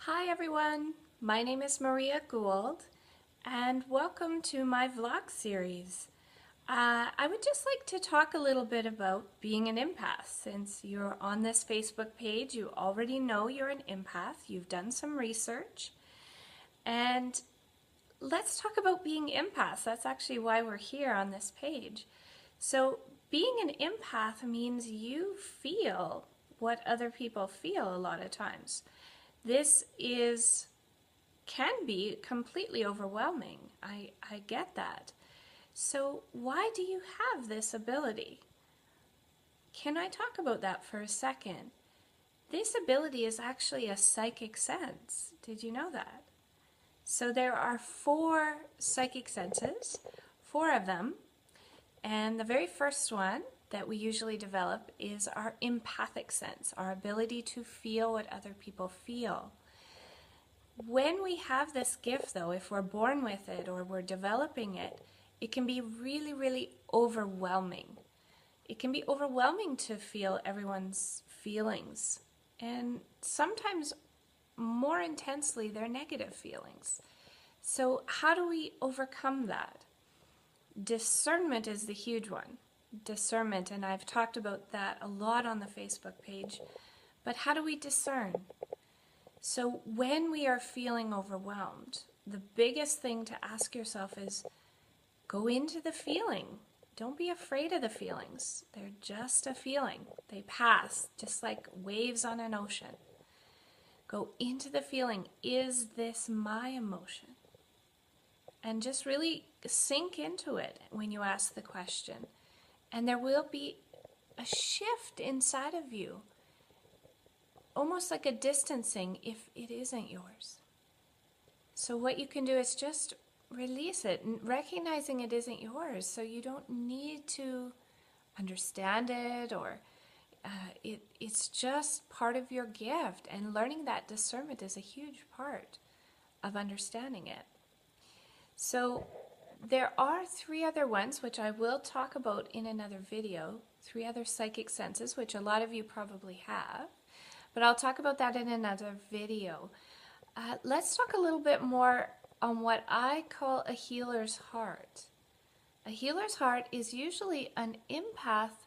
Hi everyone, my name is Maria Gould and welcome to my vlog series. I would just like to talk a little bit about being an empath. Since you're on this Facebook page, you already know you're an empath, you've done some research, and let's talk about being empaths. That's actually why we're here on this page. So being an empath means you feel what other people feel a lot of times. This can be completely overwhelming. I get that. So why do you have this ability? Can I talk about that for a second? This ability is actually a psychic sense. Did you know that? So there are 4 psychic senses, 4 of them, and the very first one that we usually develop is our empathic sense, our ability to feel what other people feel. When we have this gift, though, if we're born with it or we're developing it, it can be really, really overwhelming. It can be overwhelming to feel everyone's feelings, and sometimes more intensely their negative feelings. So how do we overcome that? Discernment is the huge one. Discernment, and I've talked about that a lot on the Facebook page. But how do we discern? So when we are feeling overwhelmed, the biggest thing to ask yourself is go into the feeling. Don't be afraid of the feelings. They're just a feeling. They pass, just like waves on an ocean. Go into the feeling. Is this my emotion? And just really sink into it when you ask the question. And there will be a shift inside of you, almost like a distancing if it isn't yours. So what you can do is just release it, recognizing it isn't yours, so you don't need to understand it, or it's just part of your gift, and learning that discernment is a huge part of understanding it. So there are 3 other ones, which I will talk about in another video, 3 other psychic senses, which a lot of you probably have, but I'll talk about that in another video. Let's talk a little bit more on what I call a healer's heart. A healer's heart is usually an empath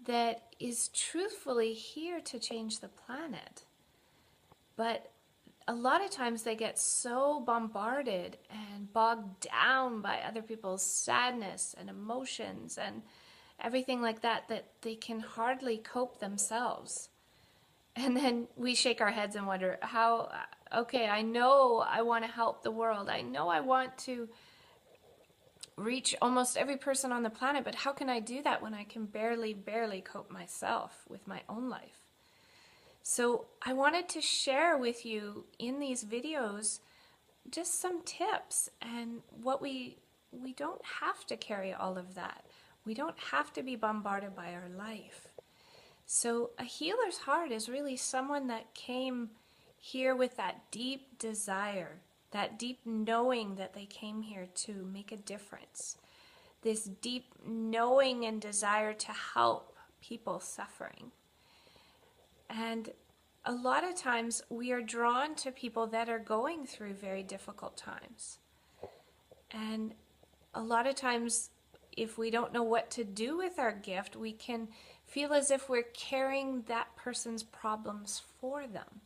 that is truthfully here to change the planet. But a lot of times they get so bombarded and bogged down by other people's sadness and emotions and everything like that, that they can hardly cope themselves. And then we shake our heads and wonder how, okay, I know I want to help the world. I know I want to reach almost every person on the planet, but how can I do that when I can barely cope myself with my own life? So I wanted to share with you in these videos just some tips, and what we don't have to carry all of that. We don't have to be bombarded by our life. So a healer's heart is really someone that came here with that deep desire, that deep knowing that they came here to make a difference. This deep knowing and desire to help people suffering. And a lot of times we are drawn to people that are going through very difficult times. And a lot of times, if we don't know what to do with our gift, we can feel as if we're carrying that person's problems for them.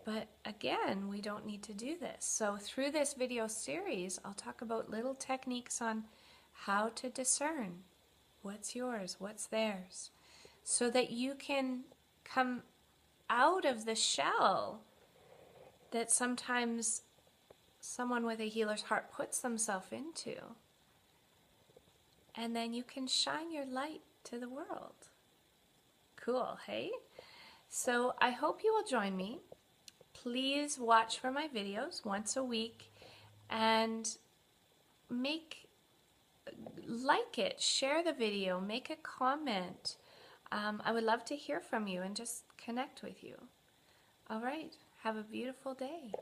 But again, we don't need to do this. So through this video series, I'll talk about little techniques on how to discern what's yours, what's theirs, so that you can come out of the shell that sometimes someone with a healer's heart puts themselves into. And then you can shine your light to the world. Cool, hey? So I hope you will join me. Please watch for my videos once a week and like it, share the video, make a comment. I would love to hear from you and just connect with you. All right, have a beautiful day.